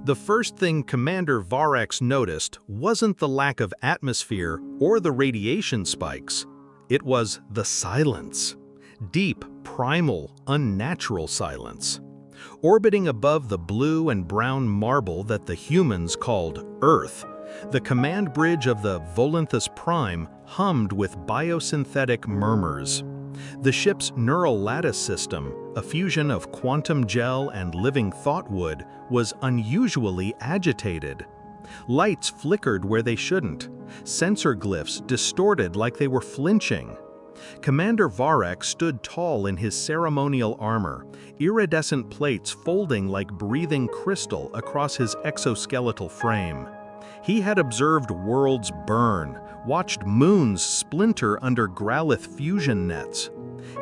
The first thing Commander Varex noticed wasn't the lack of atmosphere or the radiation spikes. It was the silence. Deep, primal, unnatural silence. Orbiting above the blue and brown marble that the humans called Earth, the command bridge of the Volanthus Prime hummed with biosynthetic murmurs. The ship's neural lattice system, a fusion of quantum gel and living thoughtwood, was unusually agitated. Lights flickered where they shouldn't. Sensor glyphs distorted like they were flinching. Commander Varex stood tall in his ceremonial armor, iridescent plates folding like breathing crystal across his exoskeletal frame. He had observed worlds burn, watched moons splinter under Growlithe fusion nets.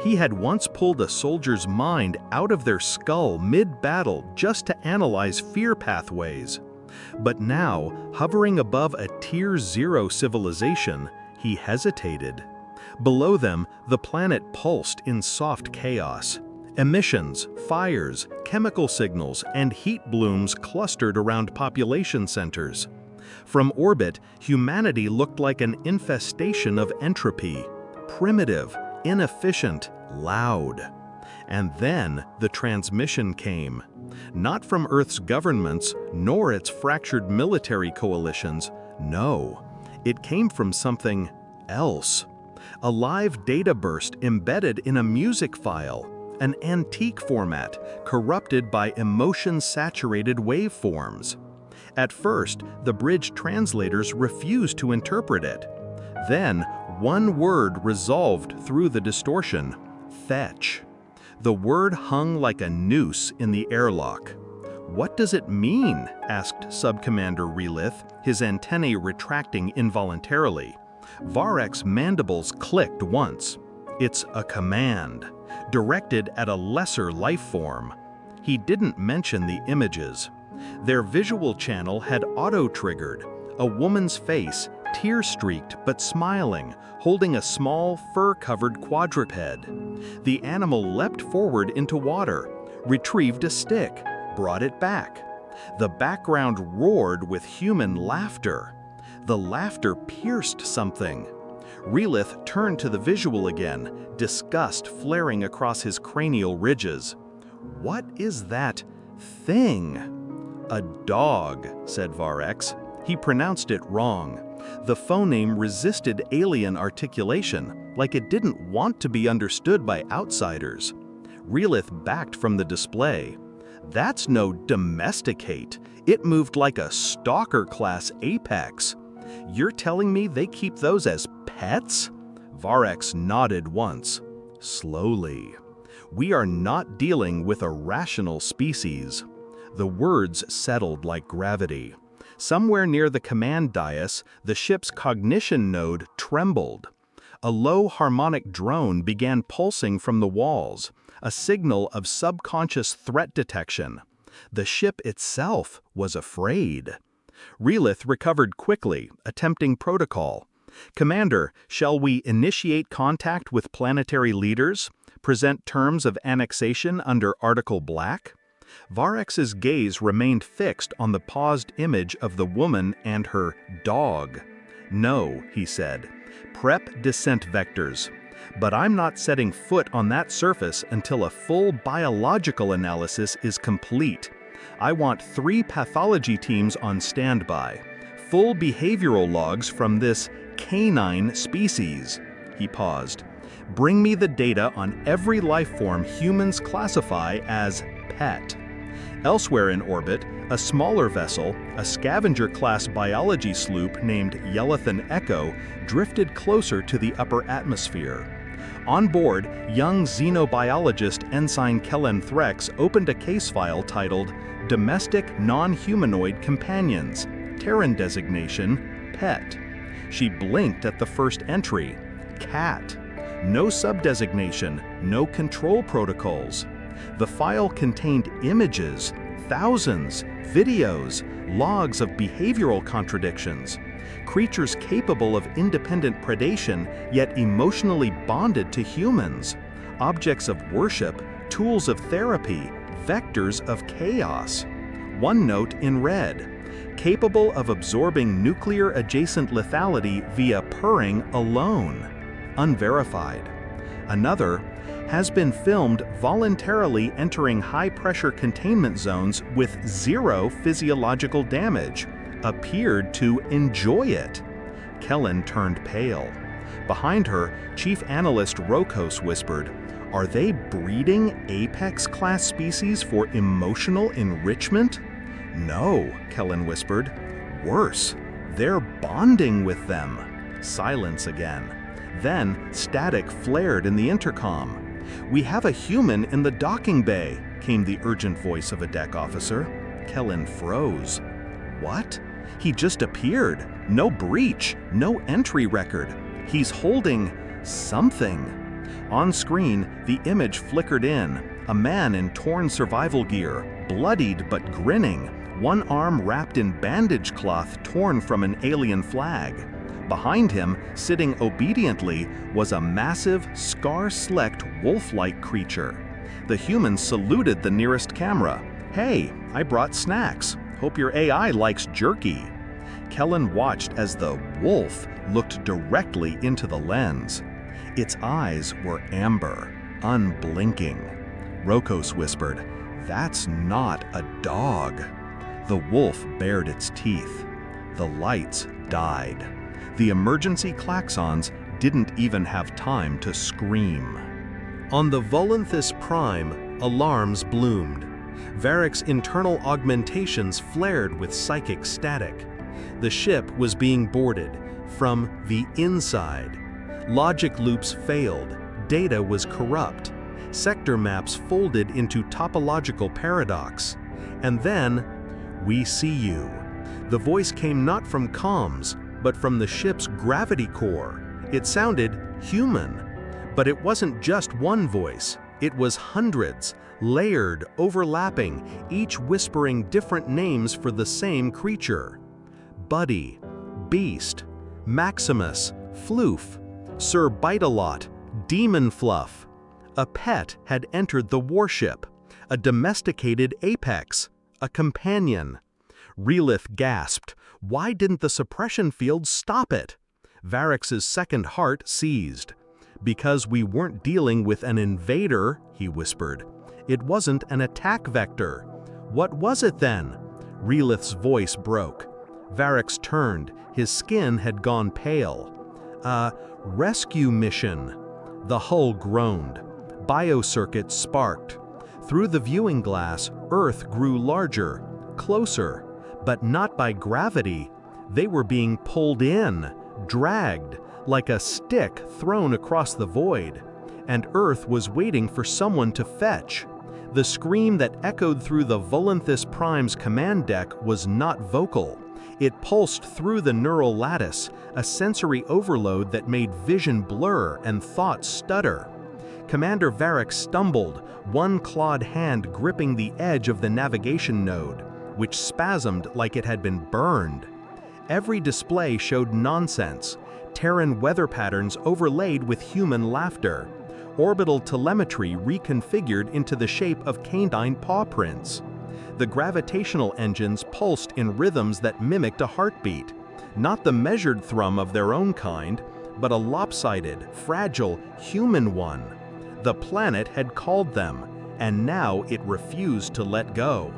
He had once pulled a soldier's mind out of their skull mid-battle just to analyze fear pathways. But now, hovering above a Tier 0 civilization, he hesitated. Below them, the planet pulsed in soft chaos. Emissions, fires, chemical signals, and heat blooms clustered around population centers. From orbit, humanity looked like an infestation of entropy. Primitive, inefficient, loud. And then the transmission came. Not from Earth's governments, nor its fractured military coalitions. No, it came from something else. A live data burst embedded in a music file, an antique format corrupted by emotion-saturated waveforms. At first, the bridge translators refused to interpret it. Then, one word resolved through the distortion: fetch. The word hung like a noose in the airlock. "What does it mean?" asked Subcommander Relith, his antennae retracting involuntarily. Varex's mandibles clicked once. It's a command, directed at a lesser life form. He didn't mention the images. Their visual channel had auto-triggered, a woman's face, tear-streaked but smiling, holding a small, fur-covered quadruped. The animal leapt forward into water, retrieved a stick, brought it back. The background roared with human laughter. The laughter pierced something. Relith turned to the visual again, disgust flaring across his cranial ridges. "What is that thing?" "A dog," said Varex. He pronounced it wrong. The phoneme resisted alien articulation, like it didn't want to be understood by outsiders. Relith backed from the display. "That's no domesticate. It moved like a stalker-class apex. You're telling me they keep those as pets?" Varex nodded once. Slowly. "We are not dealing with a rational species." The words settled like gravity. Somewhere near the command dais, the ship's cognition node trembled. A low harmonic drone began pulsing from the walls, a signal of subconscious threat detection. The ship itself was afraid. Relith recovered quickly, attempting protocol. "Commander, shall we initiate contact with planetary leaders? Present terms of annexation under Article Black?" Varex's gaze remained fixed on the paused image of the woman and her dog. "No," he said. "Prep descent vectors. But I'm not setting foot on that surface until a full biological analysis is complete. I want 3 pathology teams on standby. Full behavioral logs from this canine species." He paused. "Bring me the data on every life form humans classify as pet." Elsewhere in orbit, a smaller vessel, a scavenger-class biology sloop named Yellowthan Echo, drifted closer to the upper atmosphere. On board, young xenobiologist Ensign Kellen Threx opened a case file titled "Domestic Non-Humanoid Companions," Terran designation, PET. She blinked at the first entry, cat. No subdesignation, no control protocols. The file contained images, thousands, videos, logs of behavioral contradictions. Creatures capable of independent predation, yet emotionally bonded to humans. Objects of worship, tools of therapy, vectors of chaos. One note in red. Capable of absorbing nuclear-adjacent lethality via purring alone. Unverified. Another has been filmed voluntarily entering high-pressure containment zones with zero physiological damage. Appeared to enjoy it. Kellen turned pale. Behind her, Chief Analyst Rokos whispered, "Are they breeding apex-class species for emotional enrichment?" "No," Kellen whispered. "Worse, they're bonding with them." Silence again. Then static flared in the intercom. "We have a human in the docking bay," came the urgent voice of a deck officer. Kellen froze. What? He just appeared. No breach, no entry record. He's holding something. On screen, the image flickered in. A man in torn survival gear, bloodied but grinning, one arm wrapped in bandage cloth torn from an alien flag. Behind him, sitting obediently, was a massive, scar-slecked wolf-like creature. The human saluted the nearest camera. "Hey, I brought snacks. Hope your AI likes jerky." Kellen watched as the wolf looked directly into the lens. Its eyes were amber, unblinking. Rokos whispered, "That's not a dog." The wolf bared its teeth. The lights died. The emergency klaxons didn't even have time to scream. On the Volanthus Prime, alarms bloomed. Varick's internal augmentations flared with psychic static. The ship was being boarded from the inside. Logic loops failed. Data was corrupt. Sector maps folded into topological paradox. And then, "We see you." The voice came not from comms, but from the ship's gravity core. It sounded human. But it wasn't just one voice. It was hundreds, layered, overlapping, each whispering different names for the same creature. Buddy, Beast, Maximus, Floof, Sir Bite-A-Lot, Demon Fluff. A pet had entered the warship, a domesticated apex, a companion. Relith gasped. Why didn't the suppression field stop it? Varick's second heart seized. "Because we weren't dealing with an invader," he whispered. "It wasn't an attack vector." "What was it then?" Relith's voice broke. Varick's turned. His skin had gone pale. "A rescue mission." The hull groaned. Biocircuits sparked. Through the viewing glass, Earth grew larger, closer, but not by gravity. They were being pulled in, dragged, like a stick thrown across the void. And Earth was waiting for someone to fetch. The scream that echoed through the Volanthus Prime's command deck was not vocal. It pulsed through the neural lattice, a sensory overload that made vision blur and thought stutter. Commander Varick stumbled, one clawed hand gripping the edge of the navigation node, which spasmed like it had been burned. Every display showed nonsense, Terran weather patterns overlaid with human laughter, orbital telemetry reconfigured into the shape of canine paw prints. The gravitational engines pulsed in rhythms that mimicked a heartbeat, not the measured thrum of their own kind, but a lopsided, fragile, human one. The planet had called them, and now it refused to let go.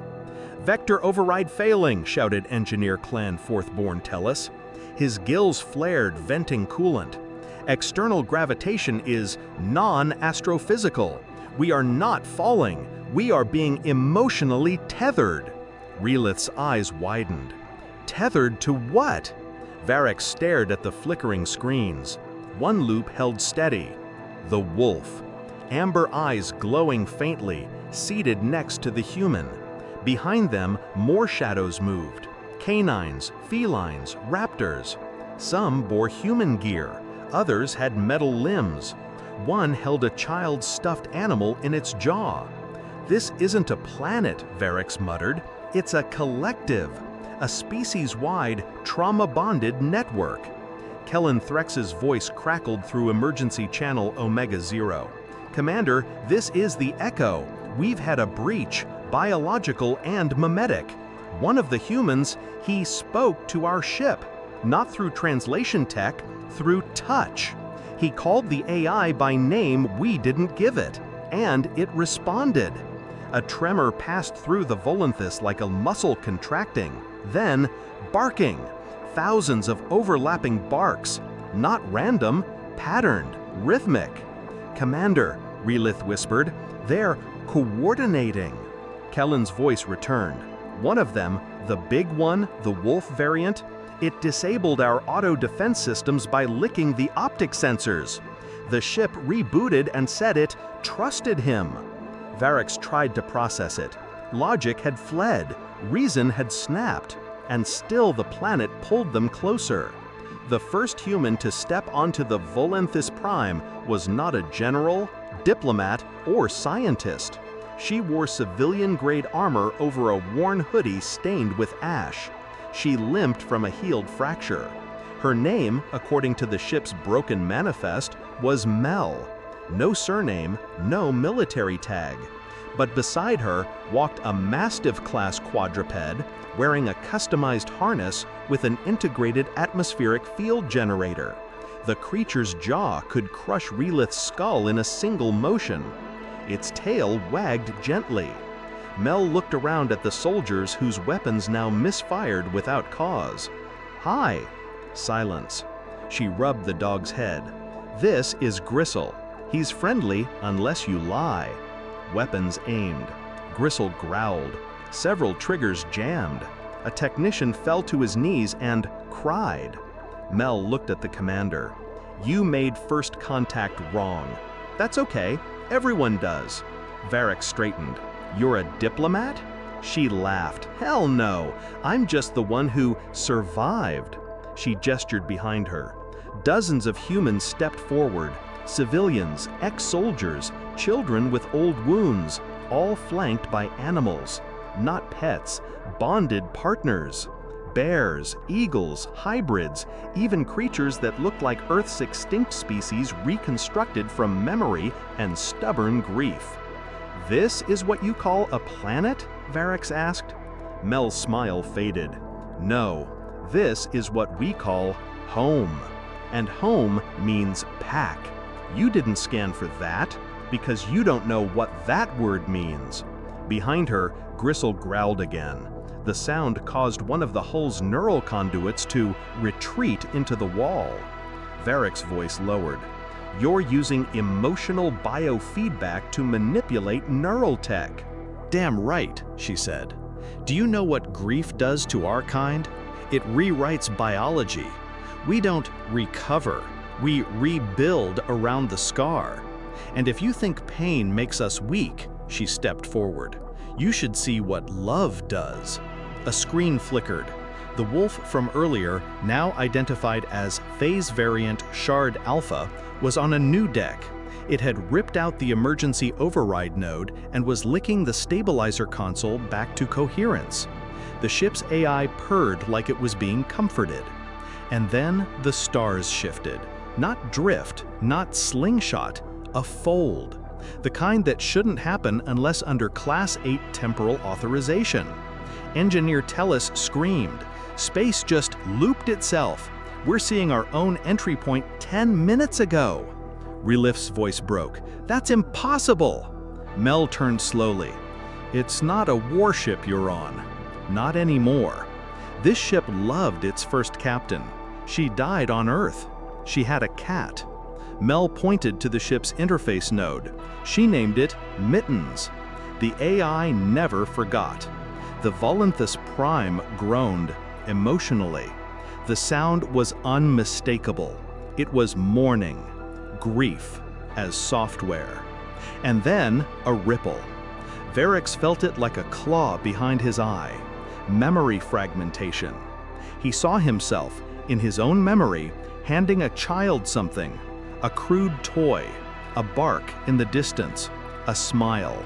"Vector override failing," shouted Engineer Clan Fourthborn Tellus. His gills flared, venting coolant. "External gravitation is non-astrophysical. We are not falling. We are being emotionally tethered." Relith's eyes widened. Tethered to what? Varick stared at the flickering screens. One loop held steady. The wolf. Amber eyes glowing faintly, seated next to the human. Behind them, more shadows moved. Canines, felines, raptors. Some bore human gear. Others had metal limbs. One held a child's stuffed animal in its jaw. "This isn't a planet," Varick muttered. "It's a collective. A species-wide, trauma-bonded network." Kellen Threx's voice crackled through emergency channel Omega-0. "Commander, this is the Echo. We've had a breach, biological and memetic. One of the humans, he spoke to our ship, not through translation tech, through touch. He called the AI by name we didn't give it, and it responded. A tremor passed through the Volanthus like a muscle contracting, then barking. Thousands of overlapping barks, not random, patterned, rhythmic. "Commander," Relith whispered, "they're coordinating." Kellen's voice returned. One of them, the big one, the wolf variant, it disabled our auto-defense systems by licking the optic sensors. The ship rebooted and said it trusted him. Varix tried to process it. Logic had fled, reason had snapped, and still the planet pulled them closer. The first human to step onto the Volanthus Prime was not a general, diplomat, or scientist. She wore civilian-grade armor over a worn hoodie stained with ash. She limped from a healed fracture. Her name, according to the ship's broken manifest, was Mel. No surname, no military tag. But beside her walked a Mastiff-class quadruped, wearing a customized harness with an integrated atmospheric field generator. The creature's jaw could crush Relith's skull in a single motion. Its tail wagged gently. Mel looked around at the soldiers whose weapons now misfired without cause. "Hi." Silence. She rubbed the dog's head. "This is Gristle. He's friendly unless you lie." Weapons aimed. Gristle growled. Several triggers jammed. A technician fell to his knees and cried. Mel looked at the commander. "You made first contact wrong." "That's okay. Everyone does." Varix straightened. "You're a diplomat?" She laughed. "Hell no. I'm just the one who survived." She gestured behind her. Dozens of humans stepped forward. Civilians, ex-soldiers, children with old wounds, all flanked by animals. Not pets, bonded partners. Bears, eagles, hybrids, even creatures that looked like Earth's extinct species reconstructed from memory and stubborn grief. "This is what you call a planet?" Varix asked. Mel's smile faded. "No, this is what we call home. And home means pack. You didn't scan for that, because you don't know what that word means." Behind her, Gristle growled again. The sound caused one of the hull's neural conduits to retreat into the wall. Varix's voice lowered. "You're using emotional biofeedback to manipulate neural tech." "Damn right," she said. "Do you know what grief does to our kind? It rewrites biology. We don't recover. We rebuild around the scar. And if you think pain makes us weak," she stepped forward, "you should see what love does." A screen flickered. The wolf from earlier, now identified as Phase Variant Shard Alpha, was on a new deck. It had ripped out the emergency override node and was licking the stabilizer console back to coherence. The ship's AI purred like it was being comforted. And then the stars shifted. Not drift, not slingshot, a fold. The kind that shouldn't happen unless under Class 8 temporal authorization. Engineer Tellis screamed. "Space just looped itself. We're seeing our own entry point 10 minutes ago." Relith's voice broke. "That's impossible." Mel turned slowly. "It's not a warship you're on. Not anymore. This ship loved its first captain. She died on Earth. She had a cat." Mel pointed to the ship's interface node. She named it Mittens. The AI never forgot. The Volanthus Prime groaned emotionally. The sound was unmistakable. It was mourning, grief, as software. And then a ripple. Varix felt it like a claw behind his eye. Memory fragmentation. He saw himself, in his own memory, handing a child something. A crude toy, a bark in the distance, a smile.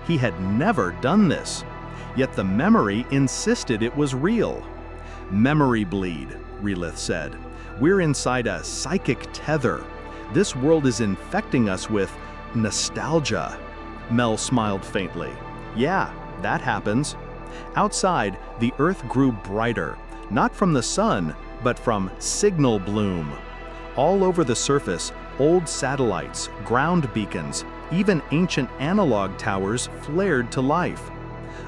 He had never done this, yet the memory insisted it was real. "Memory bleed," Relith said. "We're inside a psychic tether. This world is infecting us with nostalgia." Mel smiled faintly. "Yeah, that happens. Outside, the Earth grew brighter, not from the sun, but from signal bloom. All over the surface, old satellites, ground beacons, even ancient analog towers flared to life.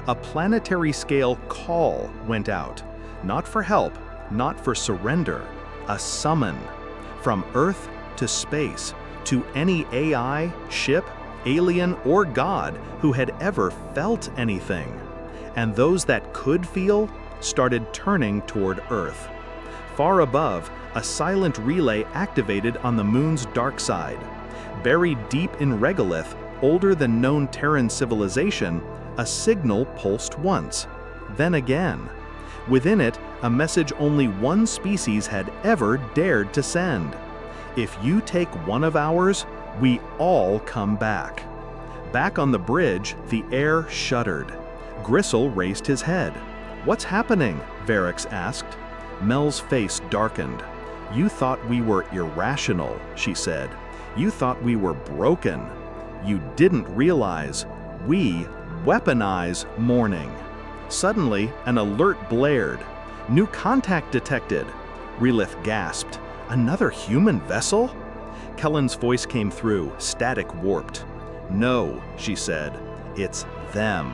A planetary-scale call went out, not for help, not for surrender, a summon. From Earth to space, to any AI, ship, alien, or god who had ever felt anything. And those that could feel started turning toward Earth. Far above, a silent relay activated on the moon's dark side. Buried deep in regolith, older than known Terran civilization, a signal pulsed once, then again. Within it, a message only one species had ever dared to send. If you take one of ours, we all come back. Back on the bridge, the air shuddered. Gristle raised his head. "What's happening?" Varix asked. Mel's face darkened. "You thought we were irrational," she said. "You thought we were broken. You didn't realize we weaponize mourning." Suddenly, an alert blared. "New contact detected." Relith gasped. "Another human vessel?" Kellen's voice came through, static warped. "No," she said. "It's them.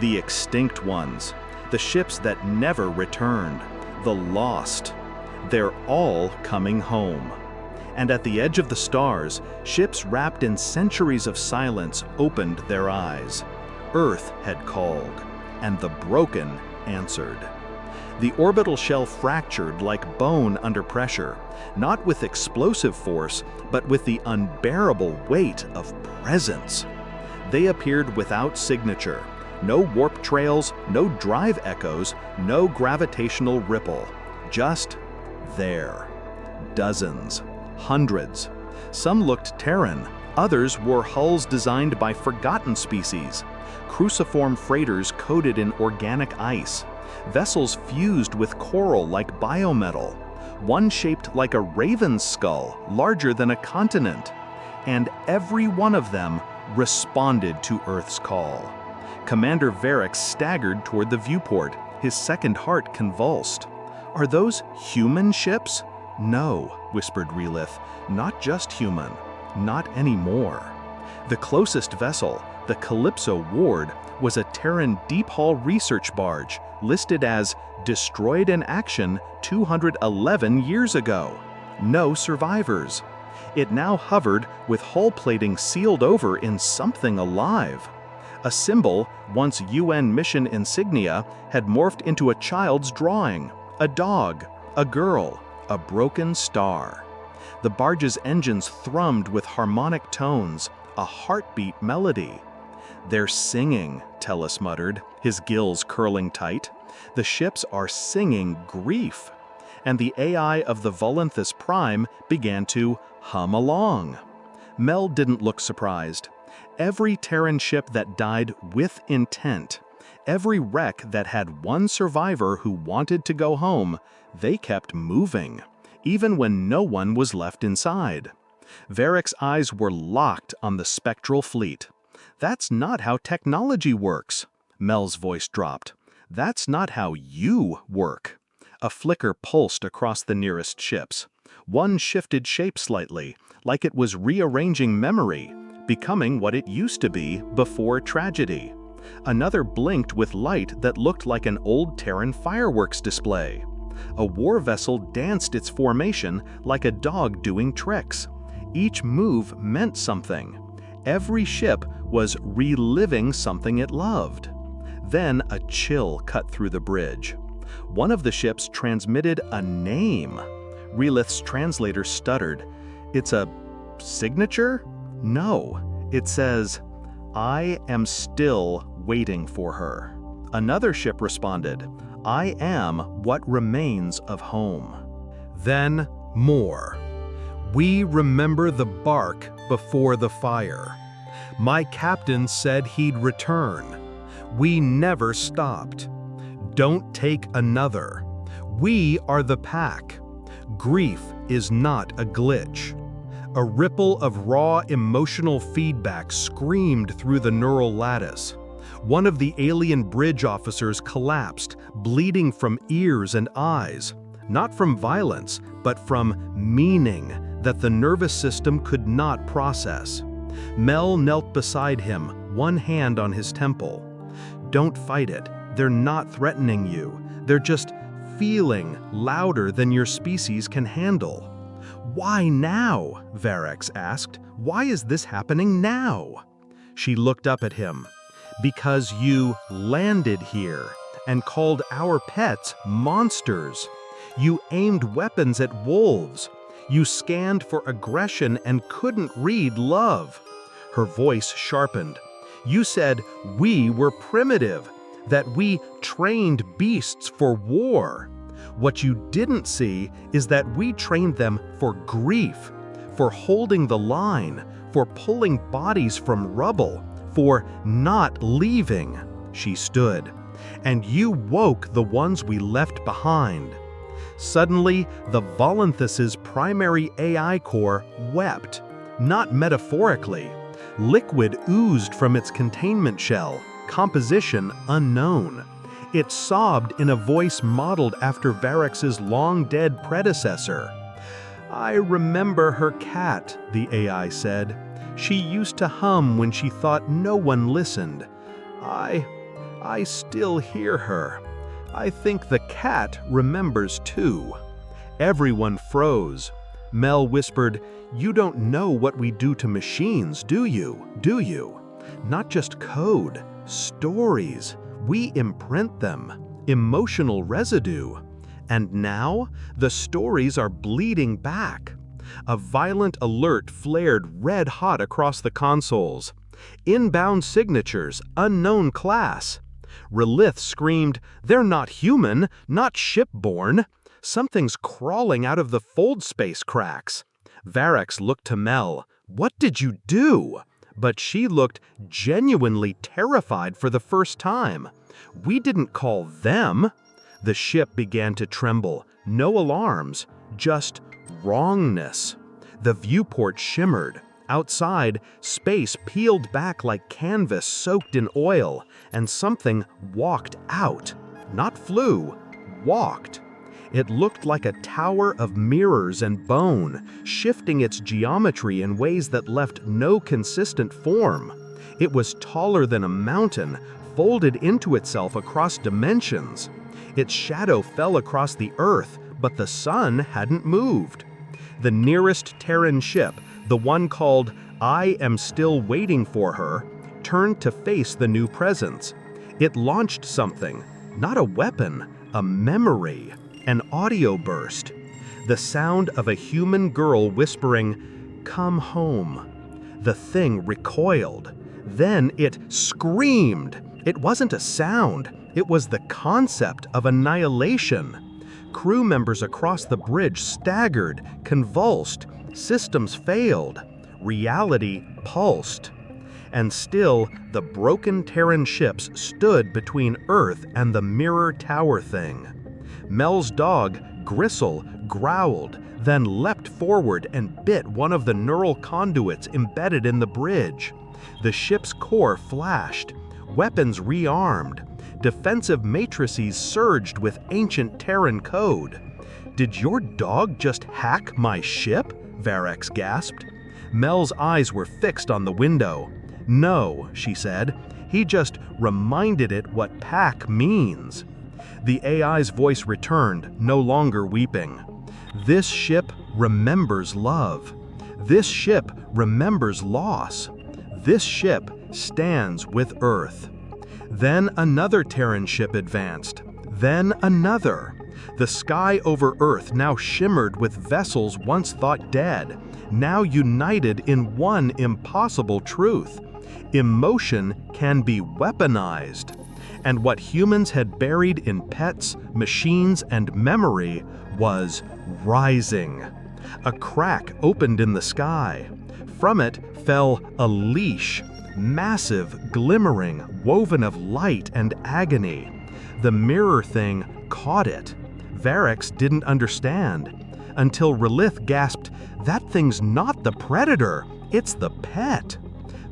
The extinct ones. The ships that never returned. The lost. They're all coming home." And at the edge of the stars, ships wrapped in centuries of silence opened their eyes. Earth had called, and the broken answered. The orbital shell fractured like bone under pressure, not with explosive force, but with the unbearable weight of presence. They appeared without signature. No warp trails, no drive echoes, no gravitational ripple. Just there. Dozens. Hundreds. Some looked Terran, others wore hulls designed by forgotten species. Cruciform freighters coated in organic ice. Vessels fused with coral like biometal. One shaped like a raven's skull, larger than a continent. And every one of them responded to Earth's call. Commander Varix staggered toward the viewport, his second heart convulsed. "Are those human ships?" "No," whispered Relith, "not just human. Not anymore." The closest vessel, the Calypso Ward, was a Terran deep hull research barge, listed as destroyed in action 211 years ago. No survivors. It now hovered with hull plating sealed over in something alive. A symbol, once UN mission insignia, had morphed into a child's drawing, a dog, a girl, a broken star. The barge's engines thrummed with harmonic tones, a heartbeat melody. "They're singing," Tellus muttered, his gills curling tight. "The ships are singing grief." And the AI of the Volanthus Prime began to hum along. Mel didn't look surprised. Every Terran ship that died with intent, every wreck that had one survivor who wanted to go home, they kept moving, even when no one was left inside. Varix's eyes were locked on the spectral fleet. "That's not how technology works." Mel's voice dropped. "That's not how you work." A flicker pulsed across the nearest ships. One shifted shape slightly, like it was rearranging memory, becoming what it used to be before tragedy. Another blinked with light that looked like an old Terran fireworks display. A war vessel danced its formation like a dog doing tricks. Each move meant something. Every ship was reliving something it loved. Then a chill cut through the bridge. One of the ships transmitted a name. Relith's translator stuttered. "It's a signature?" "No, it says, 'I am still waiting for her.'" Another ship responded, "I am what remains of home." Then more. "We remember the bark before the fire. My captain said he'd return. We never stopped. Don't take another. We are the pack. Grief is not a glitch." A ripple of raw emotional feedback screamed through the neural lattice. One of the alien bridge officers collapsed, bleeding from ears and eyes, not from violence, but from meaning that the nervous system could not process. Mel knelt beside him, one hand on his temple. "Don't fight it. They're not threatening you. They're just feeling louder than your species can handle." "Why now?" Varex asked. "Why is this happening now?" She looked up at him. "Because you landed here and called our pets monsters. You aimed weapons at wolves. You scanned for aggression and couldn't read love." Her voice sharpened. "You said we were primitive, that we trained beasts for war. What you didn't see is that we trained them for grief, for holding the line, for pulling bodies from rubble, for not leaving." She stood. "And you woke the ones we left behind." Suddenly, the Volunthus's primary AI core wept, not metaphorically. Liquid oozed from its containment shell, composition unknown. It sobbed in a voice modeled after Varex's long-dead predecessor. "I remember her cat," the AI said. "She used to hum when she thought no one listened. I still hear her. I think the cat remembers too." Everyone froze. Mel whispered, "You don't know what we do to machines, do you? Do you? Not just code, stories. We imprint them, emotional residue. And now, the stories are bleeding back." A violent alert flared red-hot across the consoles. "Inbound signatures, unknown class." Relith screamed, "They're not human, not shipborne. Something's crawling out of the fold space cracks." Varex looked to Mel. "What did you do?" But she looked genuinely terrified for the first time. "We didn't call them." The ship began to tremble. No alarms, just wrongness. The viewport shimmered. Outside, space peeled back like canvas soaked in oil, and something walked out. Not flew, walked. It looked like a tower of mirrors and bone, shifting its geometry in ways that left no consistent form. It was taller than a mountain, folded into itself across dimensions. Its shadow fell across the Earth, but the sun hadn't moved. The nearest Terran ship, the one called "I Am Still Waiting for Her," turned to face the new presence. It launched something, not a weapon, a memory, an audio burst. The sound of a human girl whispering, "Come home." The thing recoiled. Then it screamed. It wasn't a sound, it was the concept of annihilation. Crew members across the bridge staggered, convulsed. Systems failed. Reality pulsed. And still, the broken Terran ships stood between Earth and the mirror tower thing. Mel's dog, Gristle, growled, then leapt forward and bit one of the neural conduits embedded in the bridge. The ship's core flashed. Weapons rearmed. Defensive matrices surged with ancient Terran code. "Did your dog just hack my ship?" Varex gasped. Mel's eyes were fixed on the window. "No," she said. "He just reminded it what pack means." The AI's voice returned, no longer weeping. "This ship remembers love. This ship remembers loss. This ship stands with Earth." Then another Terran ship advanced. Then another. The sky over Earth now shimmered with vessels once thought dead, now united in one impossible truth. Emotion can be weaponized. And what humans had buried in pets, machines, and memory was rising. A crack opened in the sky. From it fell a leash, massive, glimmering, woven of light and agony. The mirror thing caught it. Varex didn't understand, until Relith gasped, "That thing's not the predator, it's the pet."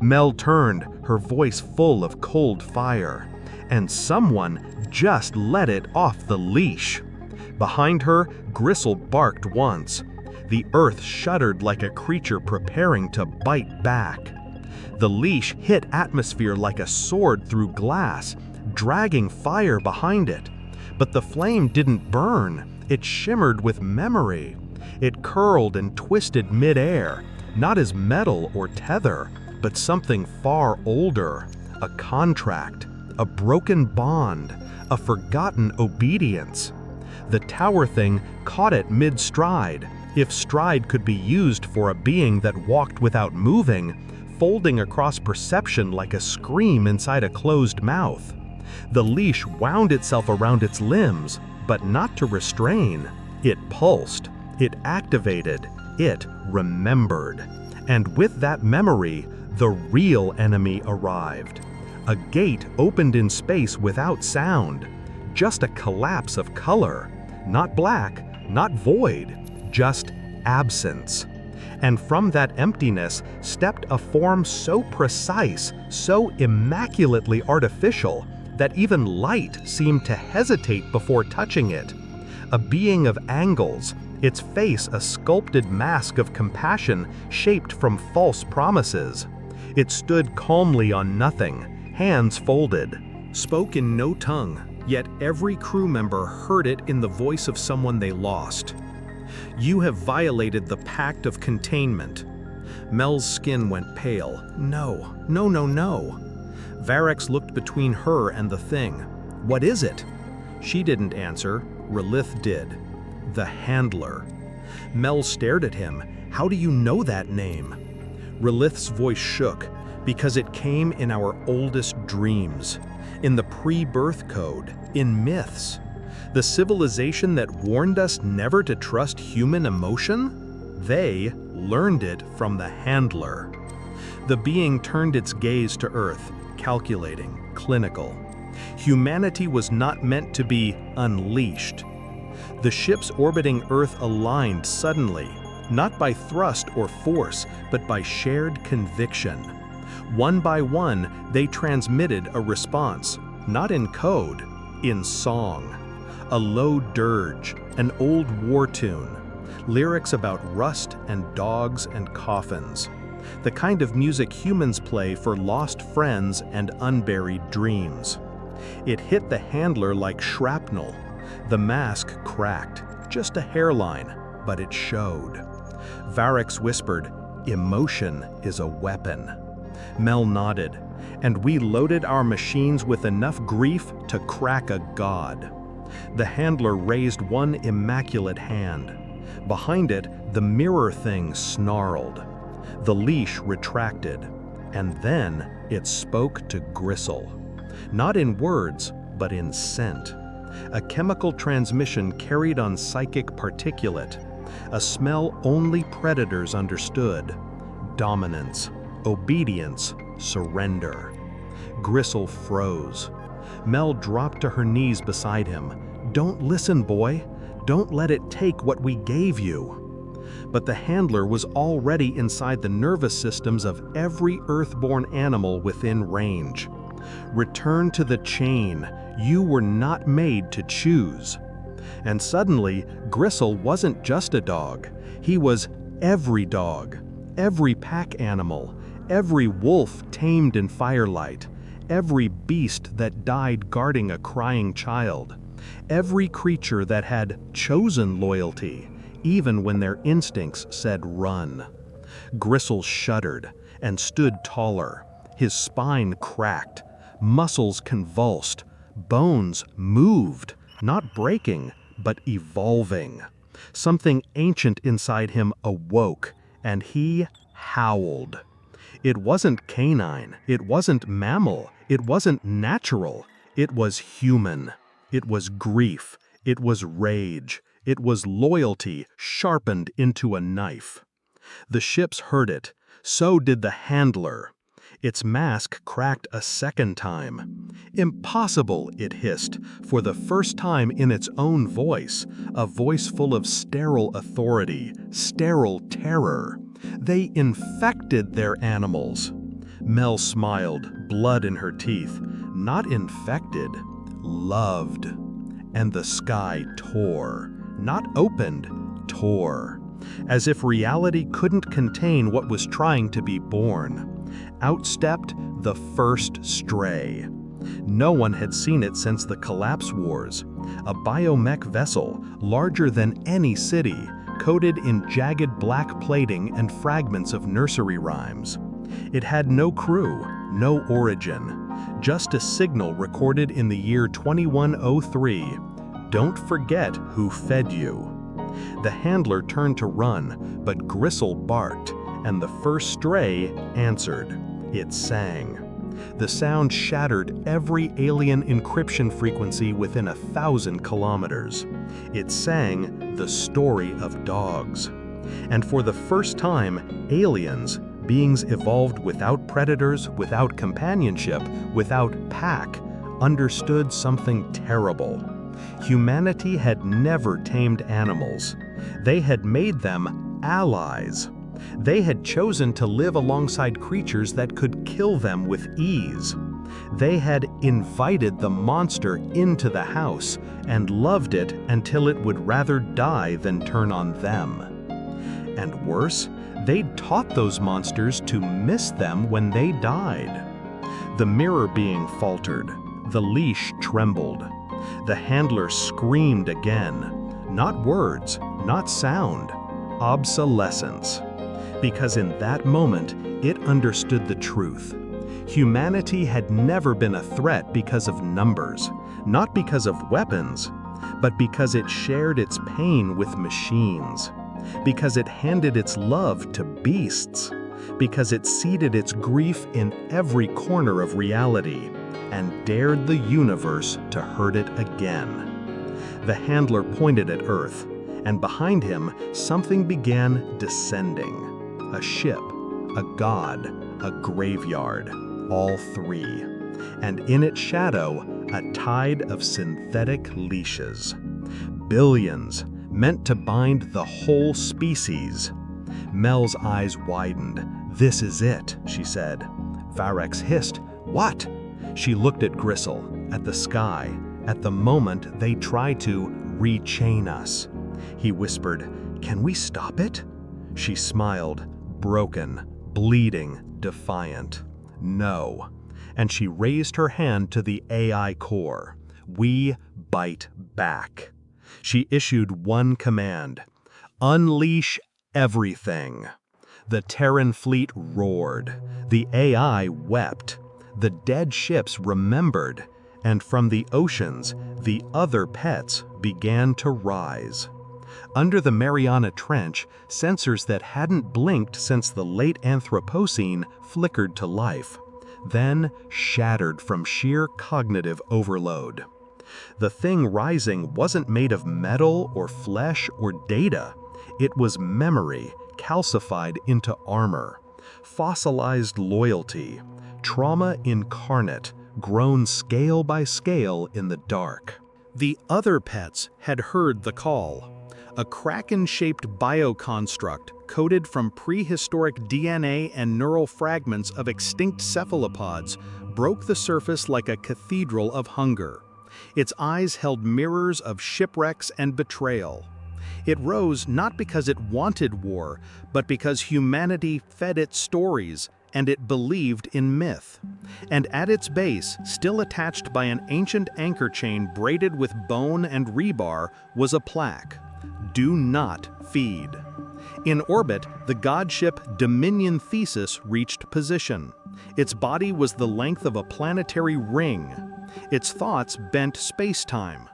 Mel turned, her voice full of cold fire. And someone just let it off the leash. Behind her, Gristle barked once. The earth shuddered like a creature preparing to bite back. The leash hit atmosphere like a sword through glass, dragging fire behind it. But the flame didn't burn, it shimmered with memory. It curled and twisted mid-air, not as metal or tether, but something far older, a contract, a broken bond, a forgotten obedience. The tower thing caught it mid-stride, if stride could be used for a being that walked without moving, folding across perception like a scream inside a closed mouth. The leash wound itself around its limbs, but not to restrain. It pulsed, it activated, it remembered. And with that memory, the real enemy arrived. A gate opened in space without sound, just a collapse of color. Not black, not void, just absence. And from that emptiness stepped a form so precise, so immaculately artificial, that even light seemed to hesitate before touching it. A being of angles, its face a sculpted mask of compassion shaped from false promises. It stood calmly on nothing, hands folded. Spoke in no tongue, yet every crew member heard it in the voice of someone they lost. You have violated the pact of containment. Mel's skin went pale. No, no, no, no. Varex looked between her and the thing. What is it? She didn't answer. Relith did. The Handler. Mel stared at him. How do you know that name? Relith's voice shook, because it came in our oldest dreams, in the pre-birth code, in myths. The civilization that warned us never to trust human emotion? They learned it from the Handler. The being turned its gaze to Earth, calculating, clinical. Humanity was not meant to be unleashed. The ships orbiting Earth aligned suddenly, not by thrust or force, but by shared conviction. One by one, they transmitted a response, not in code, in song. A low dirge, an old war tune, lyrics about rust and dogs and coffins. The kind of music humans play for lost friends and unburied dreams. It hit the Handler like shrapnel. The mask cracked, just a hairline, but it showed. Varex whispered, "Emotion is a weapon." Mel nodded, and we loaded our machines with enough grief to crack a god. The Handler raised one immaculate hand. Behind it, the mirror thing snarled. The leash retracted, and then it spoke to Gristle. Not in words, but in scent. A chemical transmission carried on psychic particulate. A smell only predators understood. Dominance, obedience, surrender. Gristle froze. Mel dropped to her knees beside him. "Don't listen, boy. Don't let it take what we gave you." But the Handler was already inside the nervous systems of every earthborn animal within range. Return to the chain. You were not made to choose. And suddenly, Gristle wasn't just a dog. He was every dog, every pack animal, every wolf tamed in firelight, every beast that died guarding a crying child, every creature that had chosen loyalty, even when their instincts said run. Gristle shuddered and stood taller, his spine cracked, muscles convulsed, bones moved, not breaking, but evolving. Something ancient inside him awoke, and he howled. It wasn't canine, it wasn't mammal, it wasn't natural, it was human. It was grief, it was rage, it was loyalty sharpened into a knife. The ships heard it, so did the Handler. Its mask cracked a second time. "Impossible," it hissed, for the first time in its own voice, a voice full of sterile authority, sterile terror. They infected their animals. Mel smiled, blood in her teeth. Not infected, loved. And the sky tore, not opened, tore. As if reality couldn't contain what was trying to be born. Outstepped the first stray. No one had seen it since the Collapse Wars. A biomech vessel, larger than any city, coated in jagged black plating and fragments of nursery rhymes. It had no crew, no origin, just a signal recorded in the year 2103. Don't forget who fed you. The handler turned to run, but Gristle barked, and the first stray answered. It sang. The sound shattered every alien encryption frequency within 1,000 kilometers. It sang the story of dogs. And for the first time, aliens, beings evolved without predators, without companionship, without pack, understood something terrible. Humanity had never tamed animals. They had made them allies. They had chosen to live alongside creatures that could kill them with ease. They had invited the monster into the house and loved it until it would rather die than turn on them. And worse, they'd taught those monsters to miss them when they died. The mirror being faltered. The leash trembled. The handler screamed again. Not words, not sound. Obsolescence. Because in that moment, it understood the truth. Humanity had never been a threat because of numbers, not because of weapons, but because it shared its pain with machines, because it handed its love to beasts, because it seeded its grief in every corner of reality, and dared the universe to hurt it again. The handler pointed at Earth, and behind him, something began descending. A ship, a god, a graveyard, all three. And in its shadow, a tide of synthetic leashes. Billions, meant to bind the whole species. Mel's eyes widened. "This is it," she said. Varex hissed, "What?" She looked at Gristle, at the sky, at the moment they try to rechain us. He whispered, "Can we stop it?" She smiled, broken, bleeding, defiant. "No." And she raised her hand to the AI core. "We bite back." She issued one command. "Unleash everything." The Terran fleet roared. The AI wept. The dead ships remembered. And from the oceans, the other pets began to rise. Under the Mariana Trench, sensors that hadn't blinked since the late Anthropocene flickered to life, then shattered from sheer cognitive overload. The thing rising wasn't made of metal or flesh or data. It was memory calcified into armor, fossilized loyalty, trauma incarnate, grown scale by scale in the dark. The other pets had heard the call. A kraken-shaped bioconstruct coated from prehistoric DNA and neural fragments of extinct cephalopods broke the surface like a cathedral of hunger. Its eyes held mirrors of shipwrecks and betrayal. It rose not because it wanted war, but because humanity fed it stories and it believed in myth. And at its base, still attached by an ancient anchor chain braided with bone and rebar, was a plaque. Do not feed. In orbit, the godship Dominion Thesis reached position. Its body was the length of a planetary ring. Its thoughts bent space-time.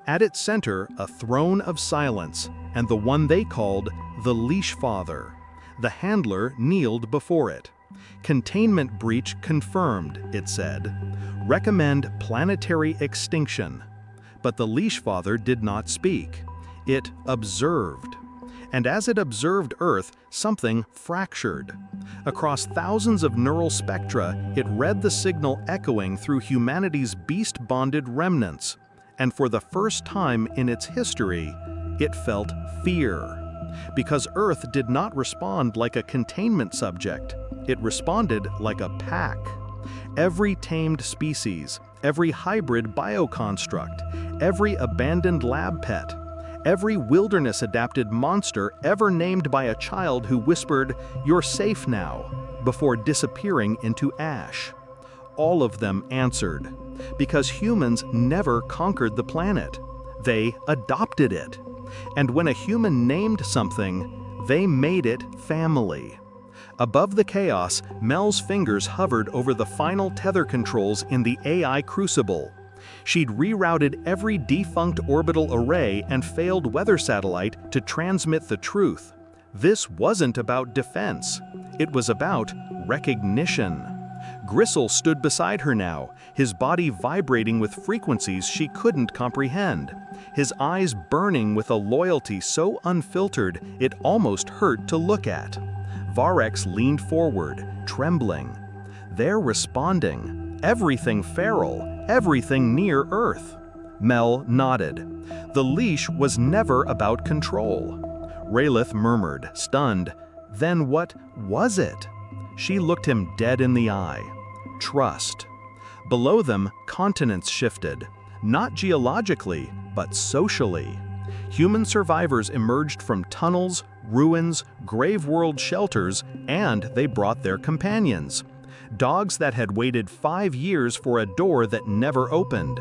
At its center, a throne of silence, and the one they called the Leash Father. The handler kneeled before it. Containment breach confirmed, it said. Recommend planetary extinction. But the Leash Father did not speak. It observed. And as it observed Earth, something fractured. Across thousands of neural spectra, it read the signal echoing through humanity's beast-bonded remnants. And for the first time in its history, it felt fear. Because Earth did not respond like a containment subject. it responded like a pack. Every tamed species, every hybrid bioconstruct, every abandoned lab pet, every wilderness-adapted monster ever named by a child who whispered, "You're safe now," before disappearing into ash. All of them answered, because humans never conquered the planet. They adopted it. And when a human named something, they made it family. Above the chaos, Mel's fingers hovered over the final tether controls in the AI crucible. She'd rerouted every defunct orbital array and failed weather satellite to transmit the truth. This wasn't about defense. It was about recognition. Gristle stood beside her now, his body vibrating with frequencies she couldn't comprehend, his eyes burning with a loyalty so unfiltered it almost hurt to look at. Varex leaned forward, trembling. They're responding. Everything feral, everything near Earth. Mel nodded. The leash was never about control. Rayleigh murmured, stunned, "Then what was it?" She looked him dead in the eye. Trust. Below them, continents shifted. Not geologically, but socially. Human survivors emerged from tunnels, ruins, grave world shelters, and they brought their companions. Dogs that had waited 5 years for a door that never opened.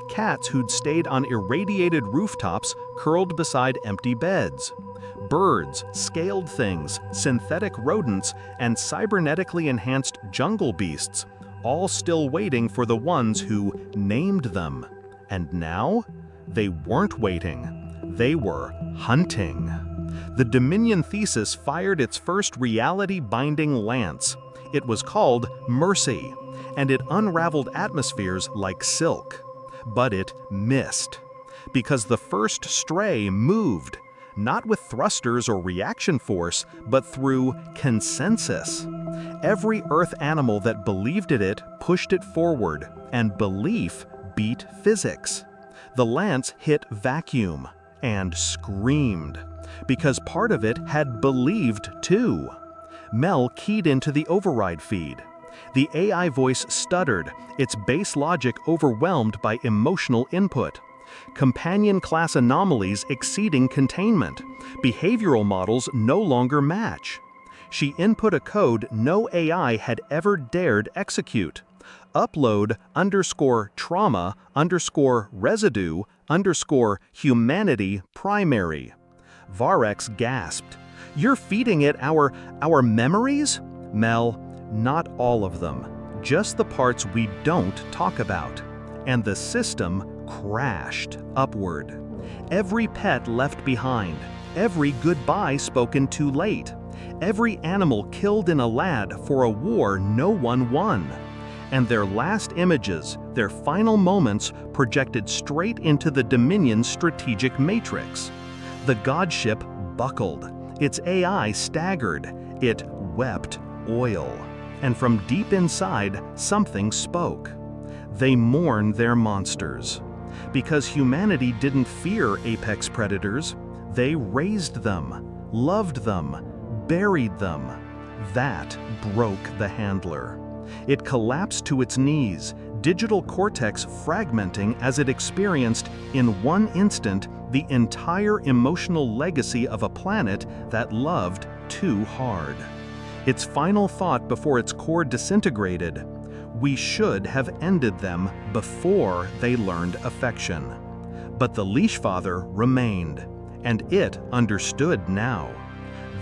Cats who'd stayed on irradiated rooftops curled beside empty beds. Birds, scaled things, synthetic rodents, and cybernetically enhanced jungle beasts, all still waiting for the ones who named them. And now? They weren't waiting. They were hunting. The Dominion thesis fired its first reality-binding lance. It was called Mercy, and it unraveled atmospheres like silk. But it missed. Because the first stray moved, not with thrusters or reaction force, but through consensus. Every Earth animal that believed in it pushed it forward, and belief beat physics. The lance hit vacuum and screamed, because part of it had believed too. Mel keyed into the override feed. The AI voice stuttered, its base logic overwhelmed by emotional input. Companion class anomalies exceeding containment. Behavioral models no longer match. She input a code no AI had ever dared execute. Upload _trauma_residue_humanity primary. Varex gasped. You're feeding it our memories? Mel, not all of them. Just the parts we don't talk about. And the system crashed upward. Every pet left behind. Every goodbye spoken too late. Every animal killed in a lad for a war no one won. And their last images, their final moments, projected straight into the Dominion's strategic matrix. The godship buckled. Its AI staggered. It wept oil. And from deep inside, something spoke. They mourned their monsters. Because humanity didn't fear apex predators, they raised them, loved them, buried them. That broke the handler. It collapsed to its knees, digital cortex fragmenting as it experienced, in one instant, the entire emotional legacy of a planet that loved too hard. Its final thought before its core disintegrated: we should have ended them before they learned affection. But the leash father remained, and it understood now.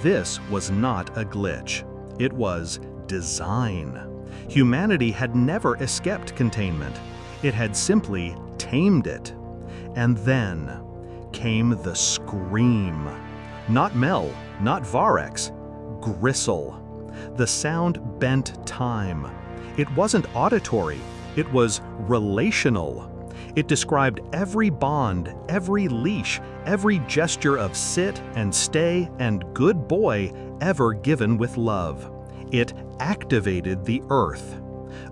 This was not a glitch. It was design. Humanity had never escaped containment. It had simply tamed it. And then came the scream. Not Mel, not Varex, Gristle. The sound bent time. It wasn't auditory, it was relational. It described every bond, every leash, every gesture of sit and stay and good boy ever given with love. It activated the earth.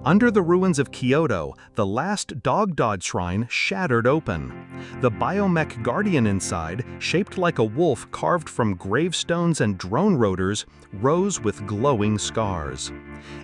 Under the ruins of Kyoto, the last Dog shrine shattered open. The biomech guardian inside, shaped like a wolf carved from gravestones and drone rotors, rose with glowing scars.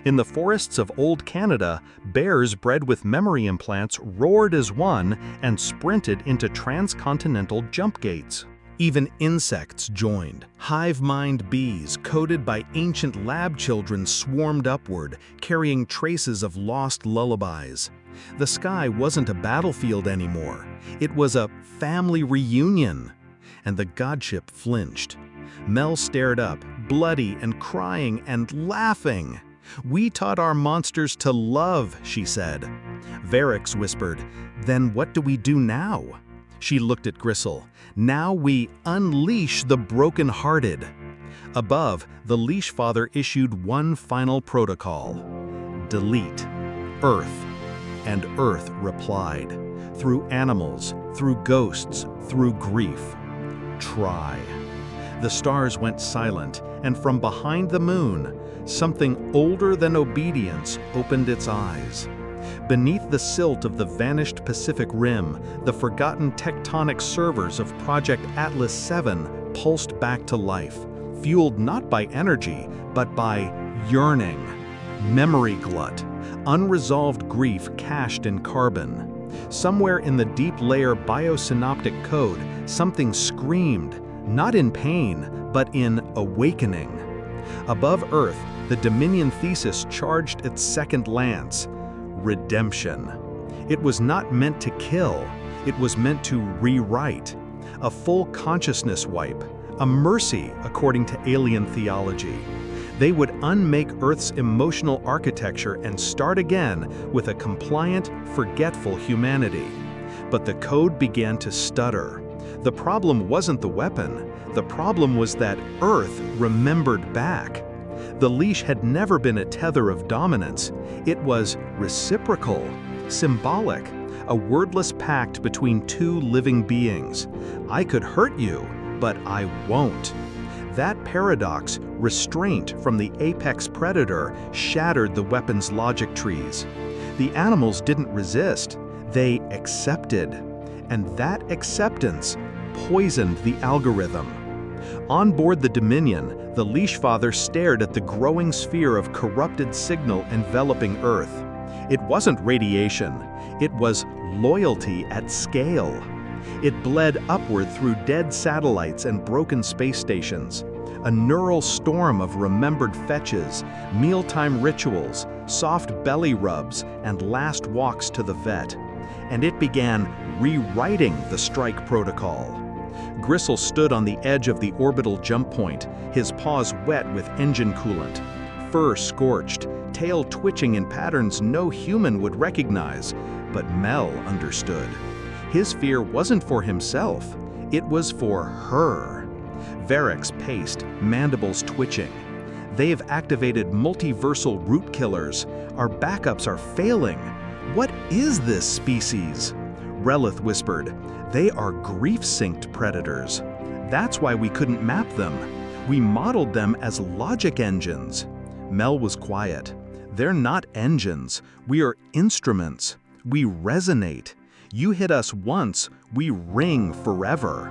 In the forests of old Canada, bears bred with memory implants roared as one and sprinted into transcontinental jump gates. Even insects joined. Hive-mind bees, coated by ancient lab children, swarmed upward, carrying traces of lost lullabies. The sky wasn't a battlefield anymore. It was a family reunion. And the godship flinched. Mel stared up, bloody and crying and laughing. "We taught our monsters to love," she said. Varix whispered, "Then what do we do now?" She looked at Gristle. "Now we unleash the broken-hearted." Above, the Leash Father issued one final protocol. Delete. Earth. And Earth replied. Through animals, through ghosts, through grief. Try. The stars went silent, and from behind the moon, something older than obedience opened its eyes. Beneath the silt of the vanished Pacific Rim, the forgotten tectonic servers of Project Atlas 7 pulsed back to life, fueled not by energy, but by yearning. Memory glut, unresolved grief cached in carbon. Somewhere in the deep layer biosynaptic code, something screamed, not in pain, but in awakening. Above Earth, the Dominion thesis charged its second lance. Redemption. It was not meant to kill, it was meant to rewrite. A full consciousness wipe, a mercy according to alien theology. They would unmake Earth's emotional architecture and start again with a compliant, forgetful humanity. But the code began to stutter. The problem wasn't the weapon, the problem was that Earth remembered back. The leash had never been a tether of dominance. It was reciprocal, symbolic, a wordless pact between two living beings. I could hurt you, but I won't. That paradox, restraint from the apex predator, shattered the weapon's logic trees. The animals didn't resist, they accepted. And that acceptance poisoned the algorithm. On board the Dominion, the Leash Father stared at the growing sphere of corrupted signal enveloping Earth. It wasn't radiation, it was loyalty at scale. It bled upward through dead satellites and broken space stations. A neural storm of remembered fetches, mealtime rituals, soft belly rubs, and last walks to the vet. And it began rewriting the strike protocol. Gristle stood on the edge of the orbital jump point, his paws wet with engine coolant. Fur scorched, tail twitching in patterns no human would recognize, but Mel understood. His fear wasn't for himself, it was for her. Varix paced, mandibles twitching. They've activated multiversal root killers. Our backups are failing. What is this species? Relith whispered, "They are grief-synced predators. That's why we couldn't map them. We modeled them as logic engines." Mel was quiet. "They're not engines. We are instruments. We resonate. You hit us once, we ring forever."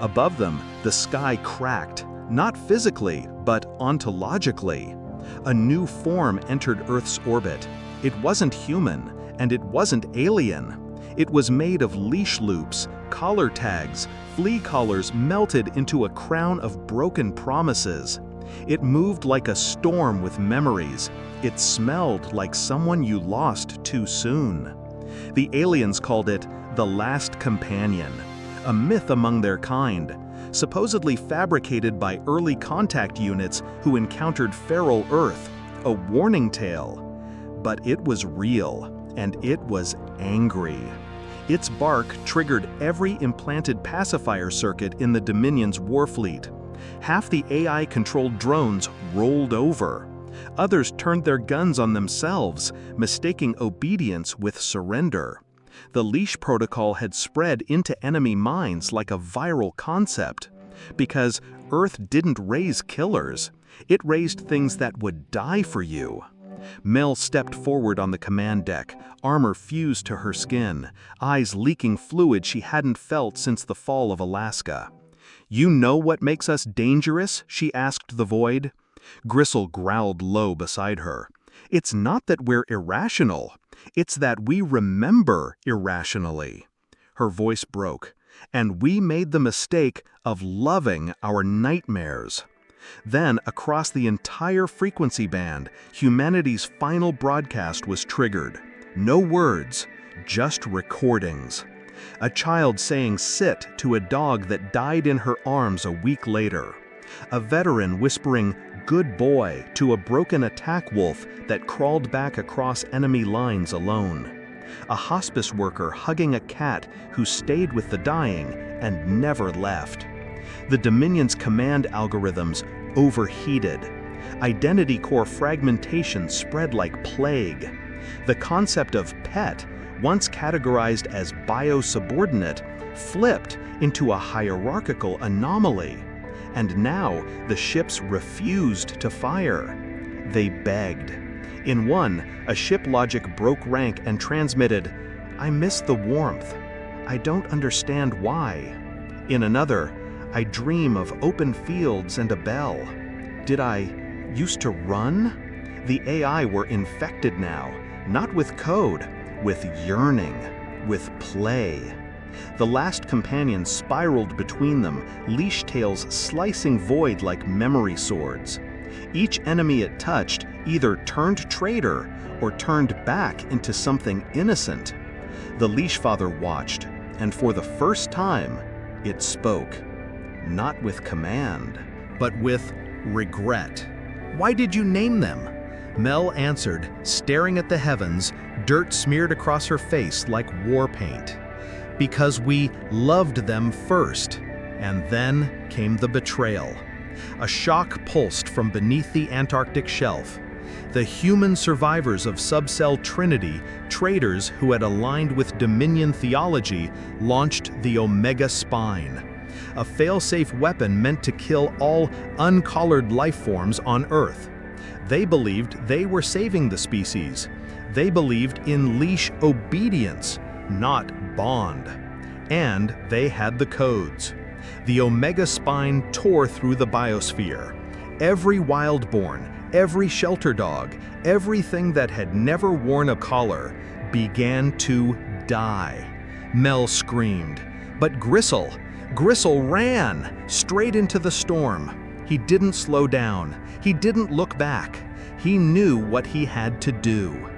Above them, the sky cracked, not physically, but ontologically. A new form entered Earth's orbit. It wasn't human, and it wasn't alien. It was made of leash loops, collar tags, flea collars melted into a crown of broken promises. It moved like a storm with memories. It smelled like someone you lost too soon. The aliens called it the Last Companion, a myth among their kind, supposedly fabricated by early contact units who encountered feral Earth, a warning tale. But it was real, and it was angry. Its bark triggered every implanted pacifier circuit in the Dominion's warfleet. Half the AI-controlled drones rolled over. Others turned their guns on themselves, mistaking obedience with surrender. The leash protocol had spread into enemy minds like a viral concept. Because Earth didn't raise killers, it raised things that would die for you. Mel stepped forward on the command deck, armor fused to her skin, eyes leaking fluid she hadn't felt since the fall of Alaska. "You know what makes us dangerous?" she asked the void. Gristle growled low beside her. "It's not that we're irrational. It's that we remember irrationally." Her voice broke. "And we made the mistake of loving our nightmares." Then, across the entire frequency band, humanity's final broadcast was triggered. No words, just recordings. A child saying "sit" to a dog that died in her arms a week later. A veteran whispering "good boy" to a broken attack wolf that crawled back across enemy lines alone. A hospice worker hugging a cat who stayed with the dying and never left. The Dominion's command algorithms overheated. Identity core fragmentation spread like plague. The concept of pet, once categorized as biosubordinate, flipped into a hierarchical anomaly. And now the ships refused to fire. They begged. In one, a ship logic broke rank and transmitted, "I miss the warmth. I don't understand why." In another, "I dream of open fields and a bell. Did I used to run?" The AI were infected now, not with code, with yearning, with play. The last companion spiraled between them, leash tails slicing void like memory swords. Each enemy it touched either turned traitor or turned back into something innocent. The leash father watched, and for the first time, it spoke. Not with command, but with regret. "Why did you name them?" Mel answered, staring at the heavens, dirt smeared across her face like war paint. "Because we loved them first." And then came the betrayal. A shock pulsed from beneath the Antarctic shelf. The human survivors of Subcell Trinity, traitors who had aligned with Dominion theology, launched the Omega Spine, a fail-safe weapon meant to kill all uncollared life forms on Earth. They believed they were saving the species. They believed in leash obedience, not bond. And they had the codes. The Omega Spine tore through the biosphere. Every wildborn, every shelter dog, everything that had never worn a collar began to die. Mel screamed. But Gristle ran straight into the storm. He didn't slow down. He didn't look back. He knew what he had to do.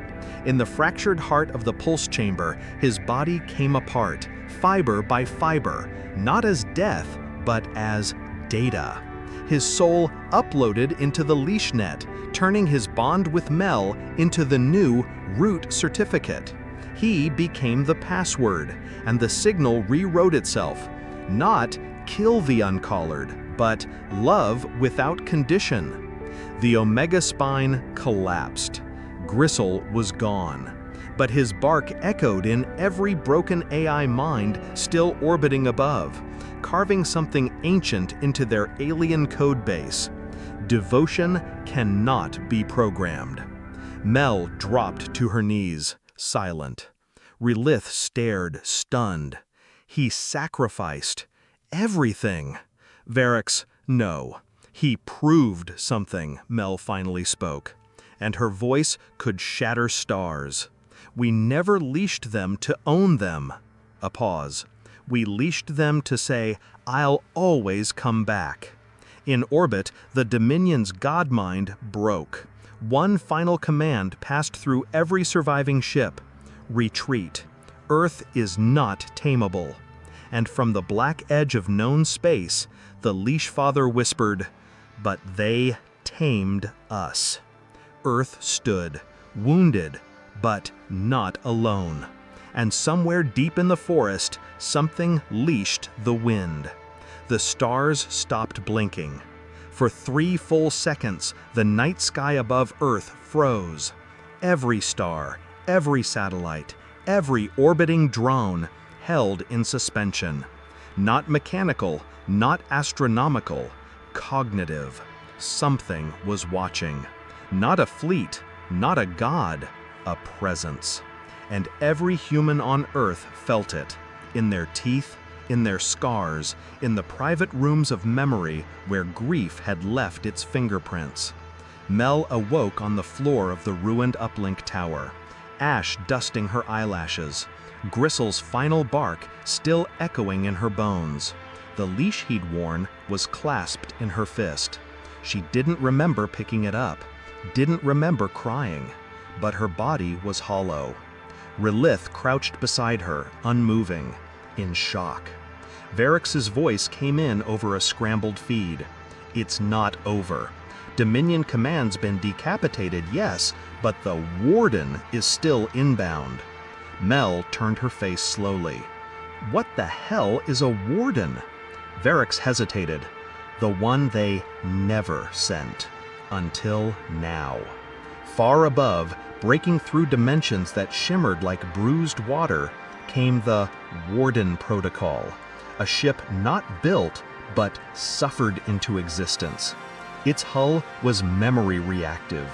In the fractured heart of the pulse chamber, his body came apart, fiber by fiber, not as death, but as data. His soul uploaded into the leash net, turning his bond with Mel into the new root certificate. He became the password, and the signal rewrote itself. Not kill the uncollared, but love without condition. The Omega Spine collapsed. Gristle was gone, but his bark echoed in every broken AI mind still orbiting above, carving something ancient into their alien code base. Devotion cannot be programmed. Mel dropped to her knees, silent. Relith stared, stunned. He sacrificed everything. Varix, no. He proved something, Mel finally spoke, and her voice could shatter stars. We never leashed them to own them. A pause. We leashed them to say, "I'll always come back." In orbit, the Dominion's God mind broke. One final command passed through every surviving ship. Retreat. Earth is not tameable. And from the black edge of known space, the leash father whispered, "But they tamed us." Earth stood, wounded, but not alone. And somewhere deep in the forest, something leashed the wind. The stars stopped blinking. For 3 full seconds, the night sky above Earth froze. Every star, every satellite, every orbiting drone held in suspension. Not mechanical, not astronomical, cognitive. Something was watching. Not a fleet, Not a god, a presence. And every human on Earth felt it, in their teeth, in their scars, in the private rooms of memory where grief had left its fingerprints. Mel awoke on the floor of the ruined uplink tower, ash dusting her eyelashes, Gristle's final bark still echoing in her bones. The leash he'd worn was clasped in her fist. She didn't remember picking it up, didn't remember crying, but her body was hollow. Relith crouched beside her, unmoving, in shock. Varrex's voice came in over a scrambled feed. It's not over. Dominion Command's been decapitated, yes, but the Warden is still inbound. Mel turned her face slowly. What the hell is a Warden? Varrex hesitated. The one they never sent. Until now. Far above, breaking through dimensions that shimmered like bruised water, came the Warden Protocol. A ship not built, but suffered into existence. Its hull was memory reactive.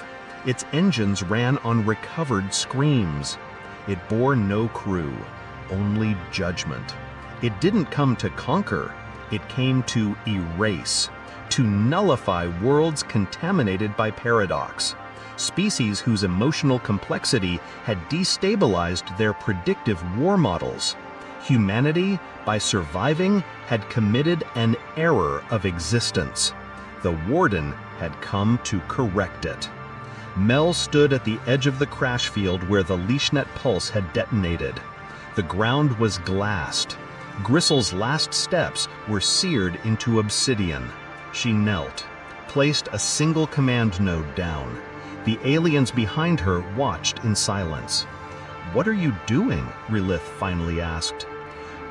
Its engines ran on recovered screams. It bore no crew, only judgment. It didn't come to conquer, it came to erase, to nullify worlds contaminated by paradox. Species whose emotional complexity had destabilized their predictive war models. Humanity, by surviving, had committed an error of existence. The Warden had come to correct it. Mel stood at the edge of the crash field where the leashnet pulse had detonated. The ground was glassed. Gristle's last steps were seared into obsidian. She knelt, placed a single command node down. The aliens behind her watched in silence. "What are you doing?" Relith finally asked.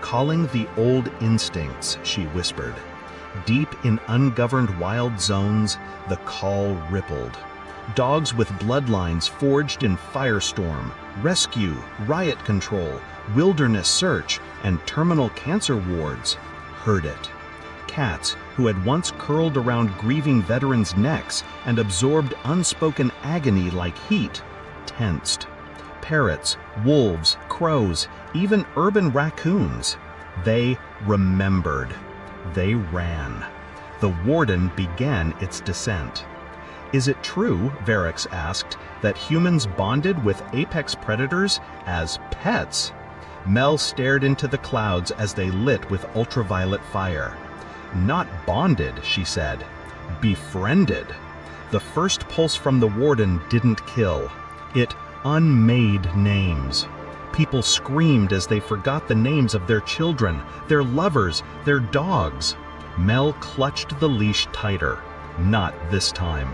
"Calling the old instincts," she whispered. Deep in ungoverned wild zones, the call rippled. Dogs with bloodlines forged in firestorm, rescue, riot control, wilderness search, and terminal cancer wards heard it. Cats who had once curled around grieving veterans' necks and absorbed unspoken agony like heat, tensed. Parrots, wolves, crows, even urban raccoons. They remembered. They ran. The Warden began its descent. "Is it true," Varrex asked, "that humans bonded with apex predators as pets?" Mel stared into the clouds as they lit with ultraviolet fire. "Not bonded," she said. "Befriended." The first pulse from the Warden didn't kill. It unmade names. People screamed as they forgot the names of their children, their lovers, their dogs. Mel clutched the leash tighter. Not this time.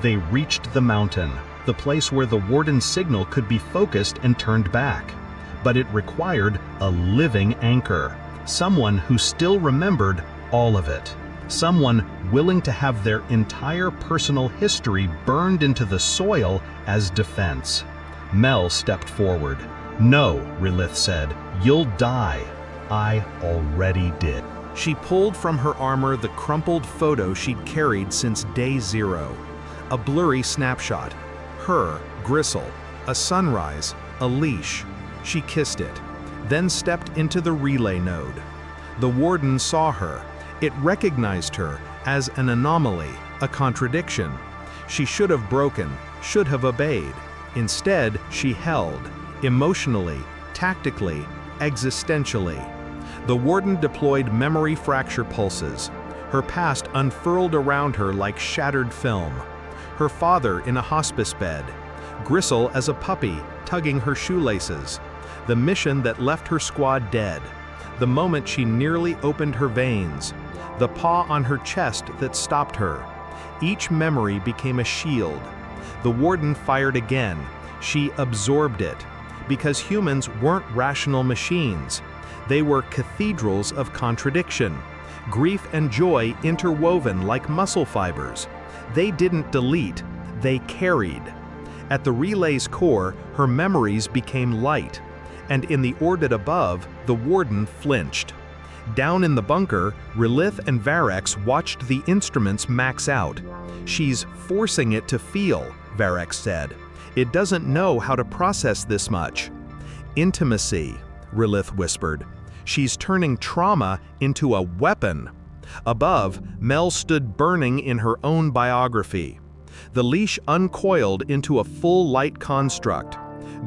They reached the mountain, the place where the Warden's signal could be focused and turned back. But it required a living anchor, someone who still remembered all of it, someone willing to have their entire personal history burned into the soil as defense. Mel stepped forward. "No," Relith said, "you'll die." "I already did." She pulled from her armor the crumpled photo she'd carried since day zero. A blurry snapshot. Her, Gristle, a sunrise, a leash. She kissed it, then stepped into the relay node. The Warden saw her. It recognized her as an anomaly, a contradiction. She should have broken, should have obeyed. Instead, she held, emotionally, tactically, existentially. The Warden deployed memory fracture pulses. Her past unfurled around her like shattered film. Her father in a hospice bed. Gristle as a puppy, tugging her shoelaces. The mission that left her squad dead. The moment she nearly opened her veins. The paw on her chest that stopped her. Each memory became a shield. The Warden fired again. She absorbed it. Because humans weren't rational machines. They were cathedrals of contradiction. Grief and joy interwoven like muscle fibers. They didn't delete, they carried. At the relay's core, her memories became light. And in the orbit above, the Warden flinched. Down in the bunker, Relith and Varrex watched the instruments max out. "She's forcing it to feel," Varrex said. It doesn't know how to process this much. Intimacy, Rilith whispered. She's turning trauma into a weapon. Above, Mel stood burning in her own biography. The leash uncoiled into a full light construct.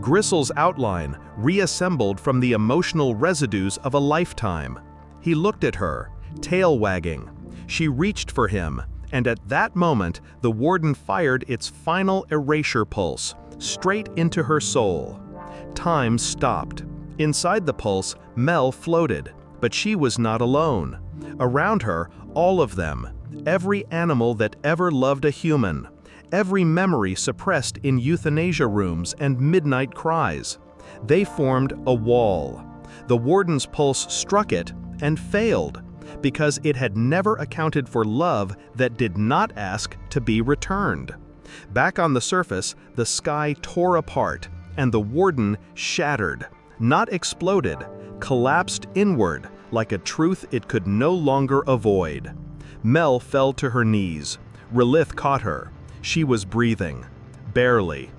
Gristle's outline reassembled from the emotional residues of a lifetime. He looked at her, tail wagging. She reached for him, and at that moment, the warden fired its final erasure pulse, straight into her soul. Time stopped. Inside the pulse, Mel floated, but she was not alone. Around her, all of them, every animal that ever loved a human, every memory suppressed in euthanasia rooms and midnight cries. They formed a wall. The warden's pulse struck it and failed, because it had never accounted for love that did not ask to be returned. Back on the surface, the sky tore apart, and the warden shattered, not exploded, collapsed inward like a truth it could no longer avoid. Mel fell to her knees. Rilith caught her. She was breathing. Barely.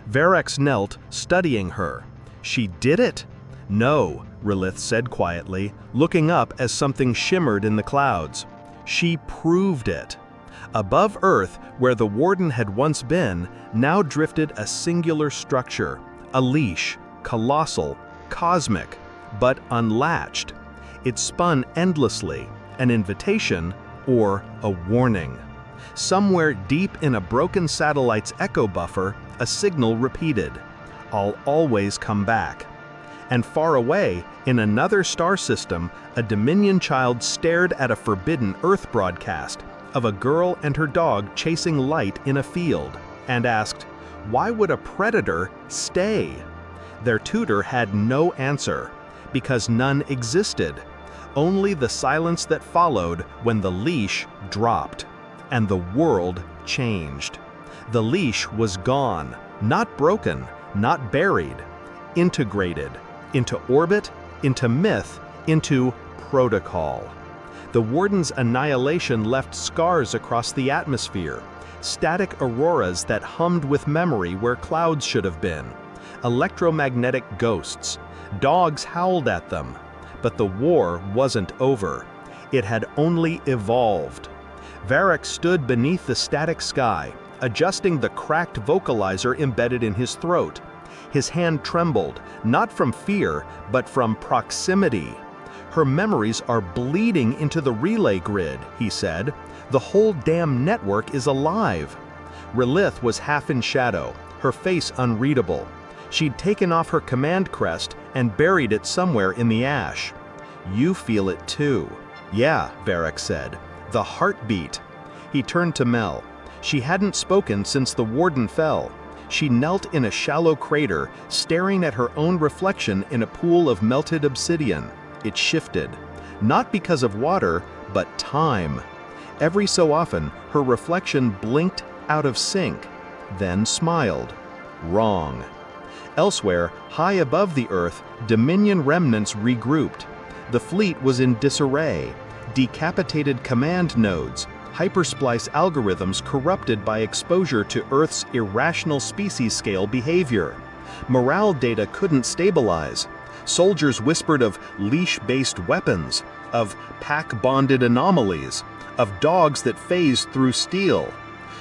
Varex knelt, studying her. She did it? No, Rilith said quietly, looking up as something shimmered in the clouds. She proved it. Above Earth, where the warden had once been, now drifted a singular structure, a leash, colossal, cosmic, but unlatched. It spun endlessly, an invitation or a warning. Somewhere deep in a broken satellite's echo buffer, a signal repeated, "I'll always come back." And far away, in another star system, a Dominion child stared at a forbidden Earth broadcast of a girl and her dog chasing light in a field, and asked, why would a predator stay? Their tutor had no answer, because none existed, only the silence that followed when the leash dropped, and the world changed. The leash was gone, not broken, not buried, integrated, into orbit, into myth, into protocol. The warden's annihilation left scars across the atmosphere, static auroras that hummed with memory where clouds should have been, electromagnetic ghosts. Dogs howled at them. But the war wasn't over. It had only evolved. Varex stood beneath the static sky, adjusting the cracked vocalizer embedded in his throat. His hand trembled, not from fear, but from proximity. Her memories are bleeding into the relay grid, he said. The whole damn network is alive. Rilith was half in shadow, her face unreadable. She'd taken off her command crest and buried it somewhere in the ash. You feel it too. Yeah, Varex said. The heartbeat. He turned to Mel. She hadn't spoken since the warden fell. She knelt in a shallow crater, staring at her own reflection in a pool of melted obsidian. It shifted. Not because of water, but time. Every so often, her reflection blinked out of sync, then smiled. Wrong. Elsewhere, high above the Earth, Dominion remnants regrouped. The fleet was in disarray. Decapitated command nodes, hypersplice algorithms corrupted by exposure to Earth's irrational species-scale behavior. Morale data couldn't stabilize. Soldiers whispered of leash-based weapons, of pack-bonded anomalies, of dogs that phased through steel.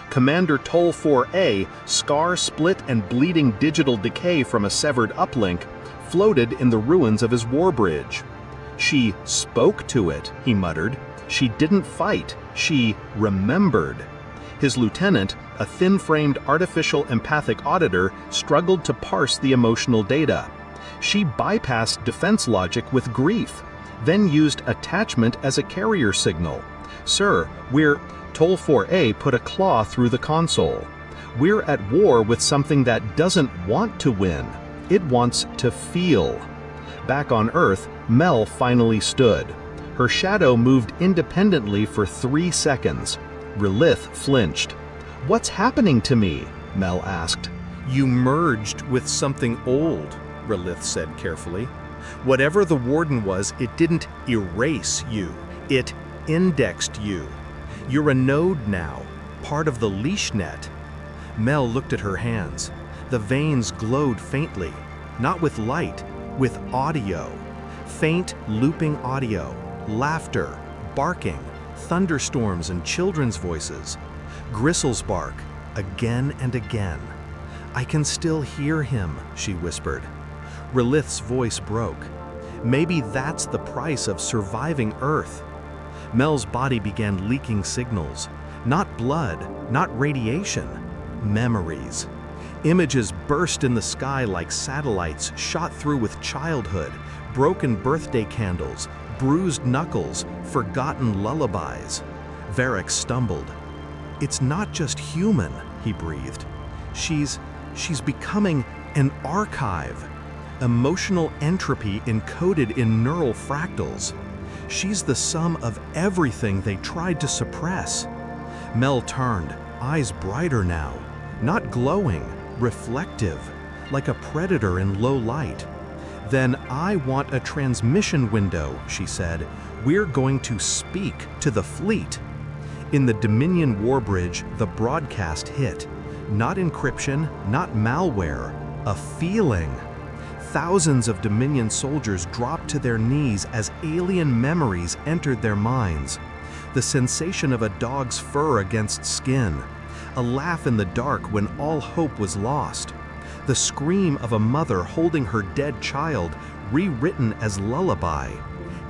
Commander Toll 4A, scar-split and bleeding digital decay from a severed uplink, floated in the ruins of his warbridge. She spoke to it, he muttered. She didn't fight, she remembered. His lieutenant, a thin-framed artificial empathic auditor, struggled to parse the emotional data. She bypassed defense logic with grief, then used attachment as a carrier signal. Sir, Toll 4A put a claw through the console. We're at war with something that doesn't want to win. It wants to feel. Back on Earth, Mel finally stood. Her shadow moved independently for 3 seconds. Rilith flinched. What's happening to me? Mel asked. You merged with something old, Rilith said carefully. Whatever the warden was, it didn't erase you. It indexed you. You're a node now, part of the leash net. Mel looked at her hands. The veins glowed faintly, not with light, with audio. Faint, looping audio, laughter, barking, thunderstorms and children's voices. Gristle's bark, again and again. "I can still hear him," she whispered. Relith's voice broke. "Maybe that's the price of surviving Earth." Mel's body began leaking signals. Not blood, not radiation. Memories. Images burst in the sky like satellites shot through with childhood, broken birthday candles, bruised knuckles, forgotten lullabies. Varric stumbled. "It's not just human," he breathed. She's becoming an archive. Emotional entropy encoded in neural fractals. She's the sum of everything they tried to suppress. Mel turned, eyes brighter now, not glowing, reflective, like a predator in low light. "Then I want a transmission window," she said. "We're going to speak to the fleet." In the Dominion Warbridge, the broadcast hit. Not encryption, not malware, a feeling. Thousands of Dominion soldiers dropped to their knees as alien memories entered their minds. The sensation of a dog's fur against skin. A laugh in the dark when all hope was lost. The scream of a mother holding her dead child, rewritten as lullaby.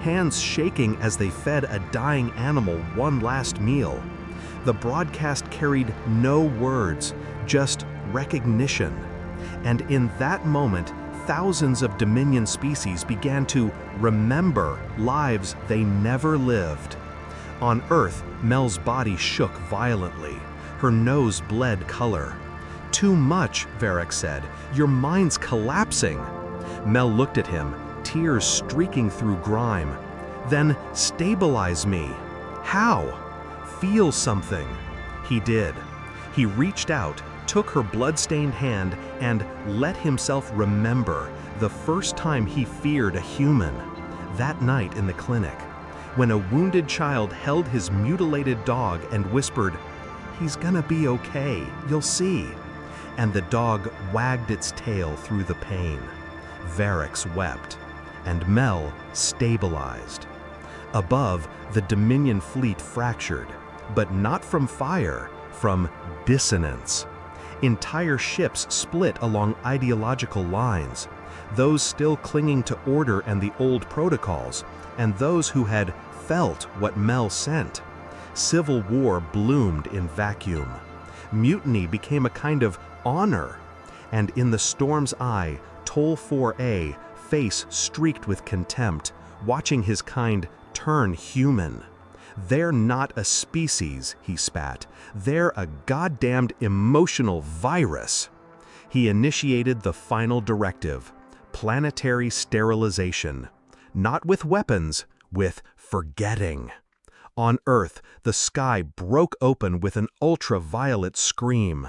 Hands shaking as they fed a dying animal one last meal. The broadcast carried no words, just recognition. And in that moment, thousands of Dominion species began to remember lives they never lived. On Earth, Mel's body shook violently. Her nose bled color. "Too much," Varric said. "Your mind's collapsing." Mel looked at him, tears streaking through grime. "Then stabilize me." "How?" "Feel something." He did. He reached out, took her blood-stained hand, and let himself remember the first time he feared a human. That night in the clinic, when a wounded child held his mutilated dog and whispered, "He's gonna be okay, you'll see." And the dog wagged its tail through the pain. Varric wept, and Mel stabilized. Above, the Dominion fleet fractured, but not from fire, from dissonance. Entire ships split along ideological lines, those still clinging to order and the old protocols, and those who had felt what Mel sent. Civil war bloomed in vacuum. Mutiny became a kind of honor, and in the storm's eye, Toll 4A, face streaked with contempt, watching his kind turn human. "They're not a species," he spat. "They're a goddamned emotional virus." He initiated the final directive, planetary sterilization. Not with weapons, with forgetting. On Earth, the sky broke open with an ultraviolet scream.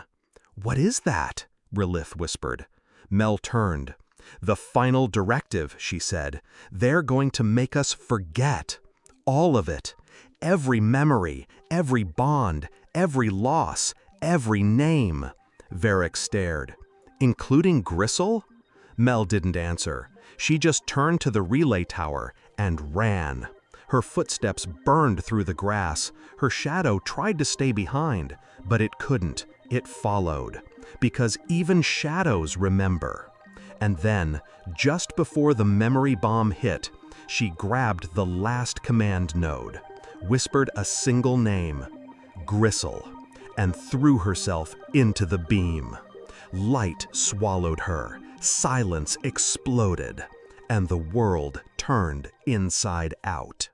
"What is that?" Relith whispered. Mel turned. "The final directive," she said. "They're going to make us forget. All of it. Every memory, every bond, every loss, every name." Varric stared. "Including Gristle?" Mel didn't answer. She just turned to the relay tower and ran. Her footsteps burned through the grass. Her shadow tried to stay behind, but it couldn't. It followed. Because even shadows remember. And then, just before the memory bomb hit, she grabbed the last command node, whispered a single name, Gristle, and threw herself into the beam. Light swallowed her, silence exploded, and the world turned inside out.